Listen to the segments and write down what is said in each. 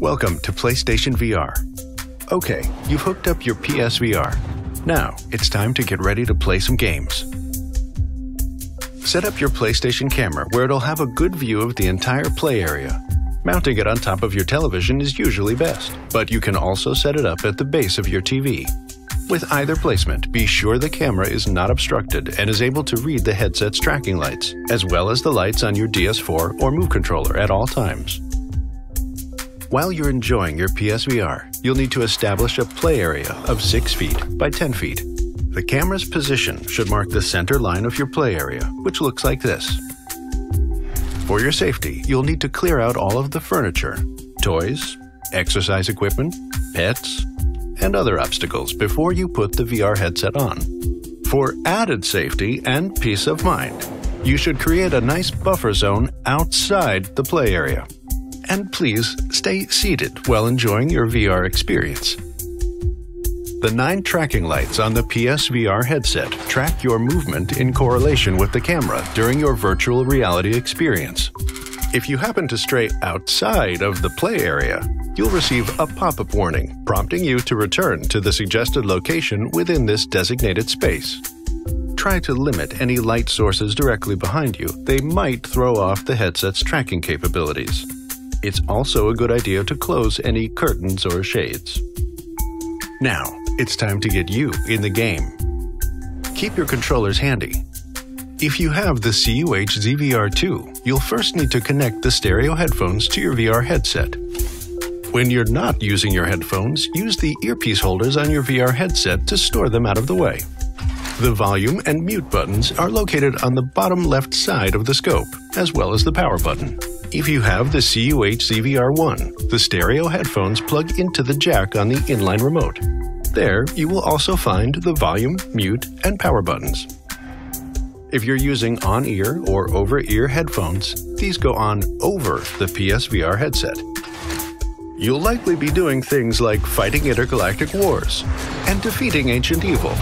Welcome to PlayStation VR. Okay, you've hooked up your PSVR. Now, it's time to get ready to play some games. Set up your PlayStation camera where it'll have a good view of the entire play area. Mounting it on top of your television is usually best, but you can also set it up at the base of your TV. With either placement, be sure the camera is not obstructed and is able to read the headset's tracking lights, as well as the lights on your DS4 or Move controller at all times. While you're enjoying your PSVR, you'll need to establish a play area of 6 feet by 10 feet. The camera's position should mark the center line of your play area, which looks like this. For your safety, you'll need to clear out all of the furniture, toys, exercise equipment, pets, and other obstacles before you put the VR headset on. For added safety and peace of mind, you should create a nice buffer zone outside the play area. And please stay seated while enjoying your VR experience. The 9 tracking lights on the PSVR headset track your movement in correlation with the camera during your virtual reality experience. If you happen to stray outside of the play area, you'll receive a pop-up warning prompting you to return to the suggested location within this designated space. Try to limit any light sources directly behind you. They might throw off the headset's tracking capabilities. It's also a good idea to close any curtains or shades. Now, it's time to get you in the game. Keep your controllers handy. If you have the CUH ZVR2, you'll first need to connect the stereo headphones to your VR headset. When you're not using your headphones, use the earpiece holders on your VR headset to store them out of the way. The volume and mute buttons are located on the bottom left side of the scope, as well as the power button. If you have the CUH ZVR1, the stereo headphones plug into the jack on the inline remote. There, you will also find the volume, mute, and power buttons. If you're using on-ear or over-ear headphones, these go on over the PSVR headset. You'll likely be doing things like fighting intergalactic wars and defeating ancient evil.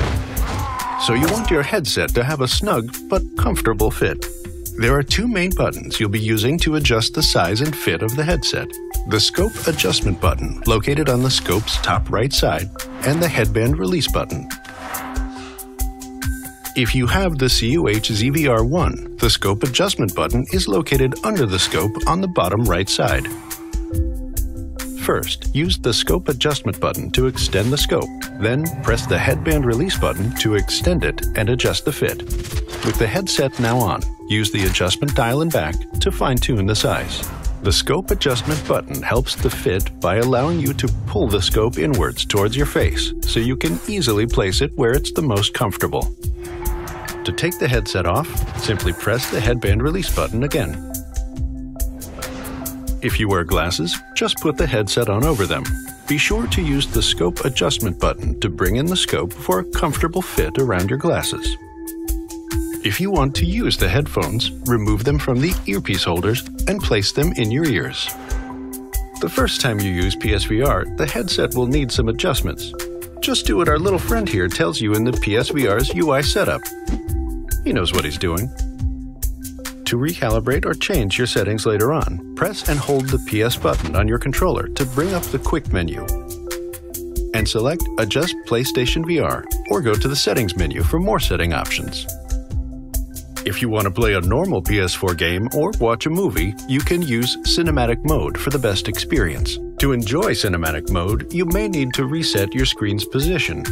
So you want your headset to have a snug but comfortable fit. There are 2 main buttons you'll be using to adjust the size and fit of the headset. The Scope Adjustment button, located on the scope's top right side, and the Headband Release button. If you have the CUH ZVR1, the Scope Adjustment button is located under the scope on the bottom right side. First, use the Scope Adjustment button to extend the scope. Then, press the Headband Release button to extend it and adjust the fit. With the headset now on, use the adjustment dial and back to fine-tune the size. The Scope Adjustment button helps the fit by allowing you to pull the scope inwards towards your face, so you can easily place it where it's the most comfortable. To take the headset off, simply press the Headband Release button again. If you wear glasses, just put the headset on over them. Be sure to use the Scope Adjustment button to bring in the scope for a comfortable fit around your glasses. If you want to use the headphones, remove them from the earpiece holders and place them in your ears. The first time you use PSVR, the headset will need some adjustments. Just do what our little friend here tells you in the PSVR's UI setup. He knows what he's doing. To recalibrate or change your settings later on, press and hold the PS button on your controller to bring up the quick menu. And select Adjust PlayStation VR, or go to the Settings menu for more setting options. If you want to play a normal PS4 game or watch a movie, you can use Cinematic Mode for the best experience. To enjoy Cinematic Mode, you may need to reset your screen's position.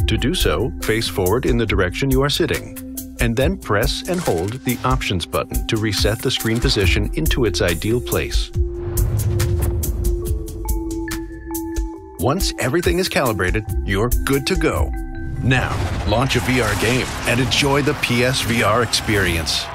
To do so, face forward in the direction you are sitting, and then press and hold the Options button to reset the screen position into its ideal place. Once everything is calibrated, you're good to go. Now, launch a VR game and enjoy the PSVR experience.